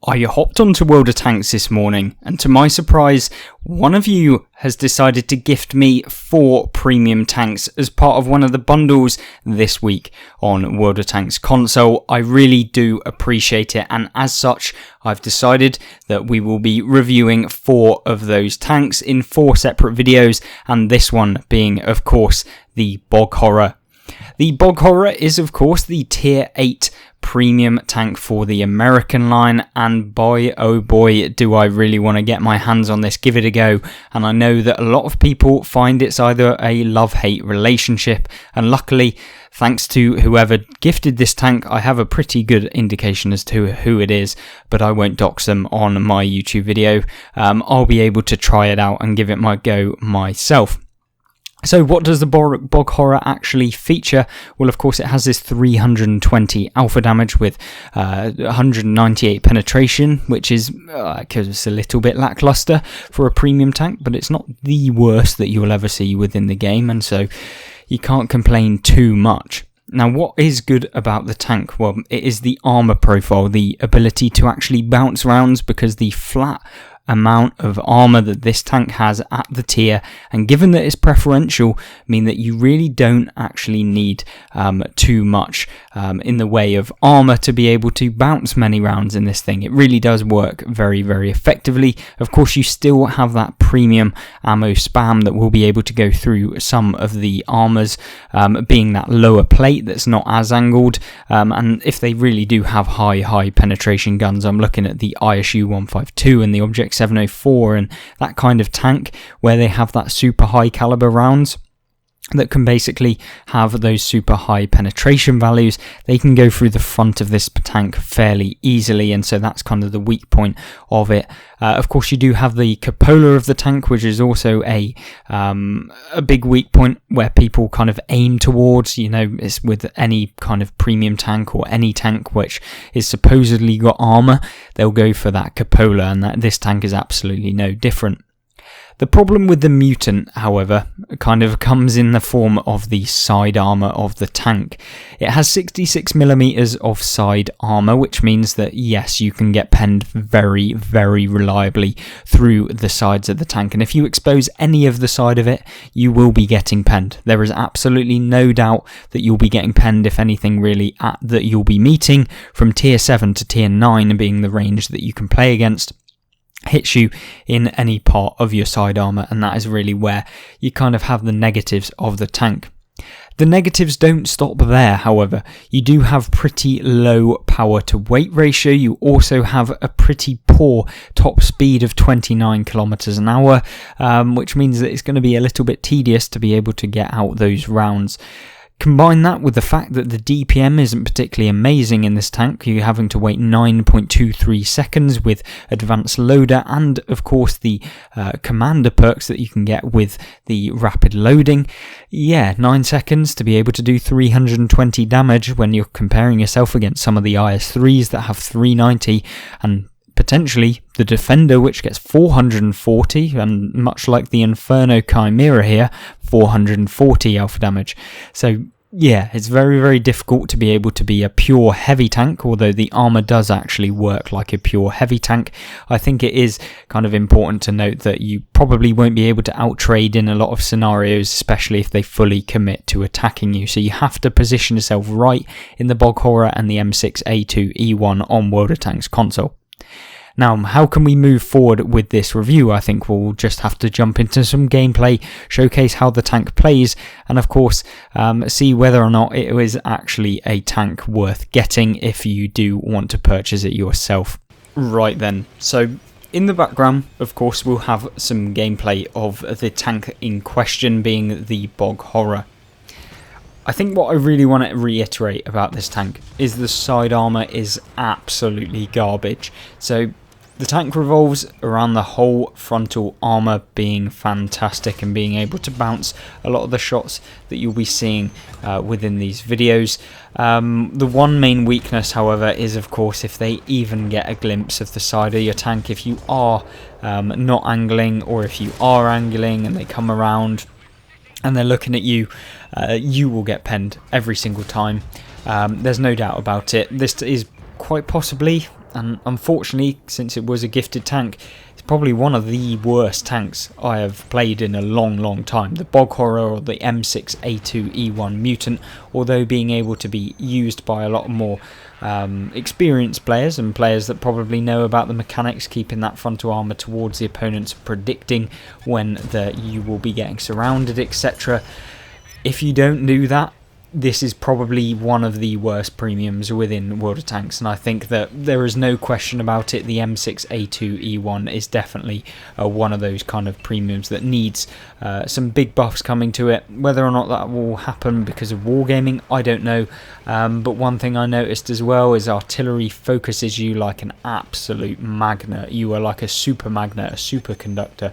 I hopped onto World of Tanks this morning, and to my surprise, one of you has decided to gift me 4 premium tanks as part of one of the bundles this week on World of Tanks console. I really do appreciate it, and as such, I've decided that we will be reviewing 4 of those tanks in 4 separate videos, and this one being, of course, the Bog Horror. The Bog Horror is, of course, the Tier 8 premium tank for the American line, and boy oh boy do I really want to get my hands on this, give it a go. And I know that a lot of people find it's either a love-hate relationship, and luckily, thanks to whoever gifted this tank, I have a pretty good indication as to who it is, but I won't dox them on my YouTube video. I'll be able to try it out and give it my go myself. So what does the Bog Horror actually feature? Well, of course, it has this 320 alpha damage with 198 penetration, which is a little bit lackluster for a premium tank, but it's not the worst that you'll ever see within the game, and so you can't complain too much. Now, what is good about the tank? Well, it is the armor profile, the ability to actually bounce rounds, because the flat amount of armor that this tank has at the tier, and given that it's preferential, mean that you really don't actually need too much in the way of armor to be able to bounce many rounds in this thing. It really does work very, very effectively. Of course, you still have that premium ammo spam that will be able to go through some of the armors, being that lower plate that's not as angled, and if they really do have high penetration guns, I'm looking at the ISU 152 and the Object 704 and that kind of tank where they have that super high caliber rounds that can basically have those super high penetration values. They can go through the front of this tank fairly easily, and so that's kind of the weak point of it. Of course, you do have the cupola of the tank, which is also a big weak point where people kind of aim towards. You know, it's with any kind of premium tank or any tank which is supposedly got armor, they'll go for that cupola, and this tank is absolutely no different. The problem with the mutant, however, kind of comes in the form of the side armor of the tank. It has 66mm of side armor, which means that yes, you can get penned very, very reliably through the sides of the tank, and if you expose any of the side of it, you will be getting penned. There is absolutely no doubt that you'll be getting penned, if anything really, that you'll be meeting from tier 7 to tier 9 being the range that you can play against. Hits you in any part of your side armor, and that is really where you kind of have the negatives of the tank. The negatives don't stop there, however. You do have pretty low power to weight ratio. You also have a pretty poor top speed of 29 kilometers an hour, which means that it's going to be a little bit tedious to be able to get out those rounds. Combine that with the fact that the DPM isn't particularly amazing in this tank. You're having to wait 9.23 seconds with advanced loader, and of course the commander perks that you can get with the rapid loading. Yeah, 9 seconds to be able to do 320 damage when you're comparing yourself against some of the IS-3s that have 390, and potentially the Defender, which gets 440, and much like the Inferno Chimera here, 440 alpha damage. So yeah, it's very, very difficult to be able to be a pure heavy tank, although the armor does actually work like a pure heavy tank. I think it is kind of important to note that you probably won't be able to outtrade in a lot of scenarios, especially if they fully commit to attacking you. So you have to position yourself right in the Bog Horror and the M6A2E1 on World of Tanks console. Now, how can we move forward with this review? I think we'll just have to jump into some gameplay, showcase how the tank plays, and of course, see whether or not it is actually a tank worth getting if you do want to purchase it yourself. Right then, so in the background, of course, we'll have some gameplay of the tank in question, being the Bog Horror. I think what I really want to reiterate about this tank is the side armor is absolutely garbage. So the tank revolves around the whole frontal armor being fantastic and being able to bounce a lot of the shots that you'll be seeing within these videos. The one main weakness, however, is of course if they even get a glimpse of the side of your tank. If you are not angling, or if you are angling and they come around and they're looking at you, you will get penned every single time. There's no doubt about it. This is quite possibly and unfortunately, since it was a gifted tank, it's probably one of the worst tanks I have played in a long time. The Bog Horror, or the M6A2E1 Mutant, although being able to be used by a lot more experienced players and players that probably know about the mechanics, keeping that frontal armour towards the opponents, predicting when you will be getting surrounded, etc. If you don't do that, this is probably one of the worst premiums within World of Tanks, and I think that there is no question about it. The M6A2E1 is definitely one of those kind of premiums that needs some big buffs coming to it. Whether or not that will happen because of wargaming, I don't know, but one thing I noticed as well is artillery focuses you like an absolute magnet. You are like a super magnet, a superconductor.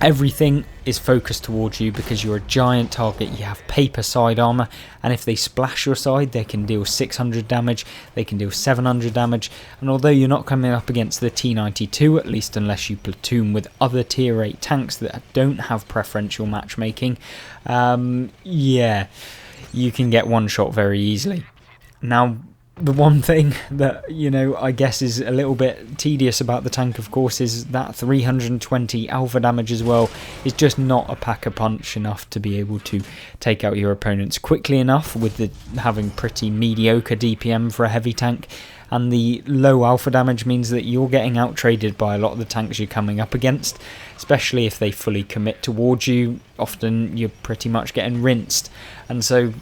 Everything is focused towards you because you're a giant target. You have paper side armour, and if they splash your side, they can deal 600 damage, they can deal 700 damage, and although you're not coming up against the T92, at least unless you platoon with other tier 8 tanks that don't have preferential matchmaking, yeah, you can get one shot very easily. Now, the one thing that, I guess is a little bit tedious about the tank, of course, is that 320 alpha damage as well is just not a pack-a-punch enough to be able to take out your opponents quickly enough, with having pretty mediocre DPM for a heavy tank. And the low alpha damage means that you're getting out-traded by a lot of the tanks you're coming up against, especially if they fully commit towards you. Often you're pretty much getting rinsed. And so,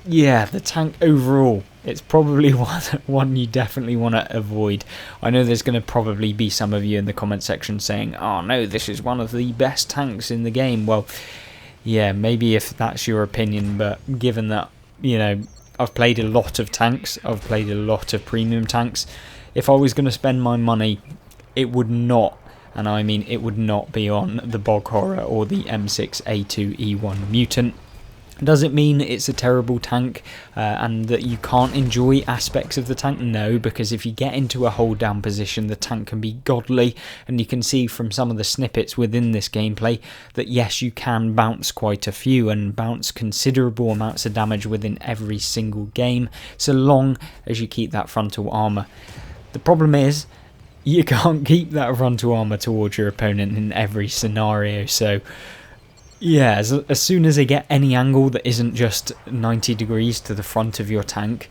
yeah, the tank overall, it's probably one you definitely want to avoid. I know there's going to probably be some of you in the comment section saying, oh no, this is one of the best tanks in the game. Well, yeah, maybe if that's your opinion, but given that, I've played a lot of tanks, I've played a lot of premium tanks, if I was going to spend my money, it would not, and I mean it would not be on the Bog Horror or the M6A2E1 Mutant. Does it mean it's a terrible tank and that you can't enjoy aspects of the tank? No, because if you get into a hold down position, the tank can be godly, and you can see from some of the snippets within this gameplay that yes, you can bounce quite a few and bounce considerable amounts of damage within every single game, so long as you keep that frontal armour. The problem is, you can't keep that frontal armour towards your opponent in every scenario, so yeah, as soon as they get any angle that isn't just 90 degrees to the front of your tank,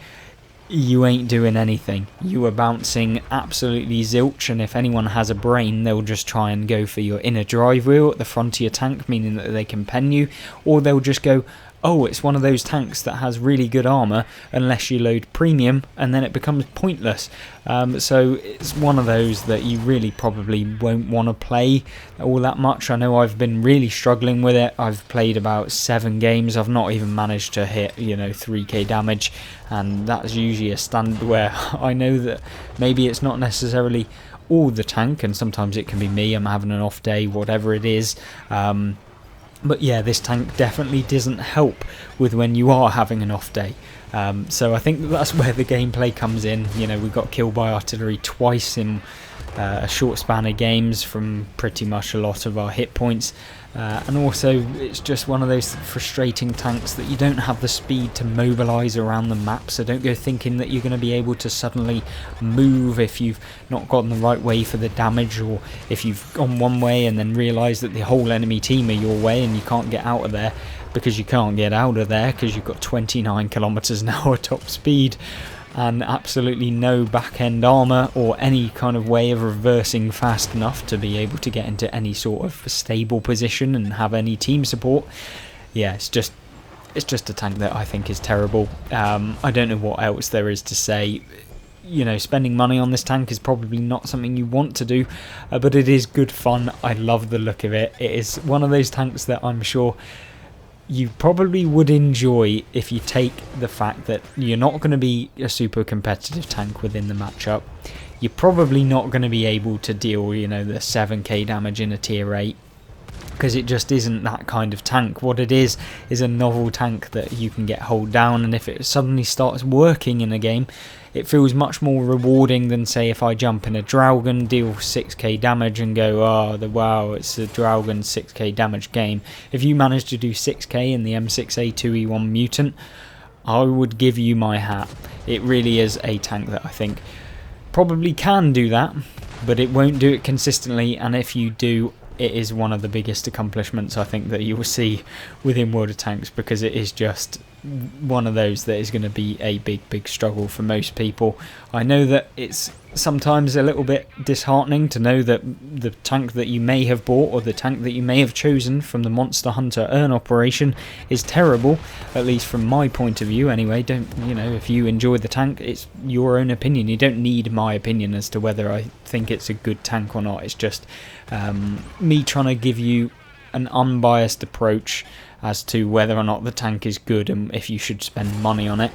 you ain't doing anything. You are bouncing absolutely zilch, and if anyone has a brain, they'll just try and go for your inner drive wheel at the front of your tank, meaning that they can pen you, or they'll just go, oh, it's one of those tanks that has really good armour unless you load premium, and then it becomes pointless. So it's one of those that you really probably won't want to play all that much. I know I've been really struggling with it. I've played about 7 games. I've not even managed to hit 3k damage, and that's usually a standard where I know that maybe it's not necessarily all the tank, and sometimes it can be me, I'm having an off day, whatever it is. But yeah, this tank definitely doesn't help with when you are having an off day. So I think that's where the gameplay comes in. We got killed by artillery twice in a short span of games from pretty much a lot of our hit points. And also, it's just one of those frustrating tanks that you don't have the speed to mobilise around the map, so don't go thinking that you're going to be able to suddenly move if you've not gotten the right way for the damage, or if you've gone one way and then realise that the whole enemy team are your way and you can't get out of there, because you can't get out of there because you've got 29 kilometers an hour top speed and absolutely no back-end armour or any kind of way of reversing fast enough to be able to get into any sort of stable position and have any team support. Yeah, it's just a tank that I think is terrible. I don't know what else there is to say. Spending money on this tank is probably not something you want to do, but it is good fun. I love the look of it. It is one of those tanks that I'm sure you probably would enjoy if you take the fact that you're not going to be a super competitive tank within the matchup. You're probably not going to be able to deal, the 7k damage in a tier 8, because it just isn't that kind of tank. What it is a novel tank that you can get hold down, and if it suddenly starts working in a game, it feels much more rewarding than, say, if I jump in a Draugen, deal 6k damage and go, wow, it's a Draugen 6k damage game. If you manage to do 6k in the M6A2E1 Mutant, I would give you my hat. It really is a tank that I think probably can do that, but it won't do it consistently, and if you do, it is one of the biggest accomplishments I think that you will see within World of Tanks, because it is just one of those that is going to be a big struggle for most people. I know that it's sometimes a little bit disheartening to know that the tank that you may have bought, or the tank that you may have chosen from the Monster Hunter Earn operation, is terrible, at least from my point of view anyway. Don't, you know, if you enjoy the tank, it's your own opinion. You don't need my opinion as to whether I think it's a good tank or not. It's just me trying to give you an unbiased approach as to whether or not the tank is good and if you should spend money on it,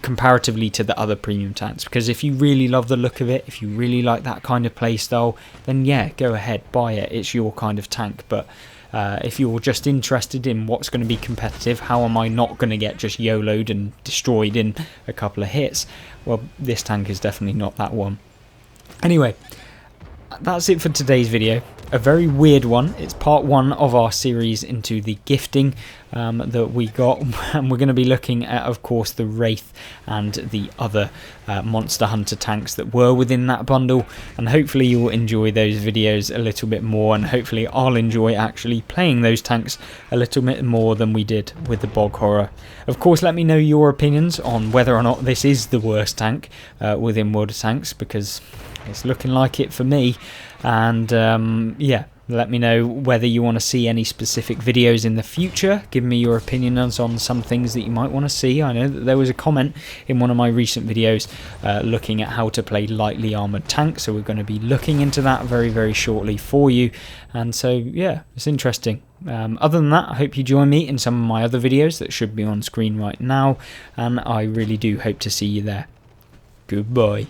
comparatively to the other premium tanks. Because if you really love the look of it, if you really like that kind of playstyle, then yeah, go ahead, buy it, it's your kind of tank. But if you're just interested in what's going to be competitive, how am I not going to get just YOLO'd and destroyed in a couple of hits, well, this tank is definitely not that one. Anyway, that's it for today's video. A very weird one. It's part one of our series into the gifting that we got, and we're going to be looking at, of course, the Wraith and the other Monster Hunter tanks that were within that bundle, and hopefully you'll enjoy those videos a little bit more, and hopefully I'll enjoy actually playing those tanks a little bit more than we did with the Bog Horror. Of course, let me know your opinions on whether or not this is the worst tank within World of Tanks, because it's looking like it for me. And yeah, let me know whether you want to see any specific videos in the future. Give me your opinions on some things that you might want to see. I know that there was a comment in one of my recent videos looking at how to play lightly armoured tanks, so we're going to be looking into that very shortly for you. And so yeah, it's interesting. Other than that, I hope you join me in some of my other videos that should be on screen right now, and I really do hope to see you there. Goodbye.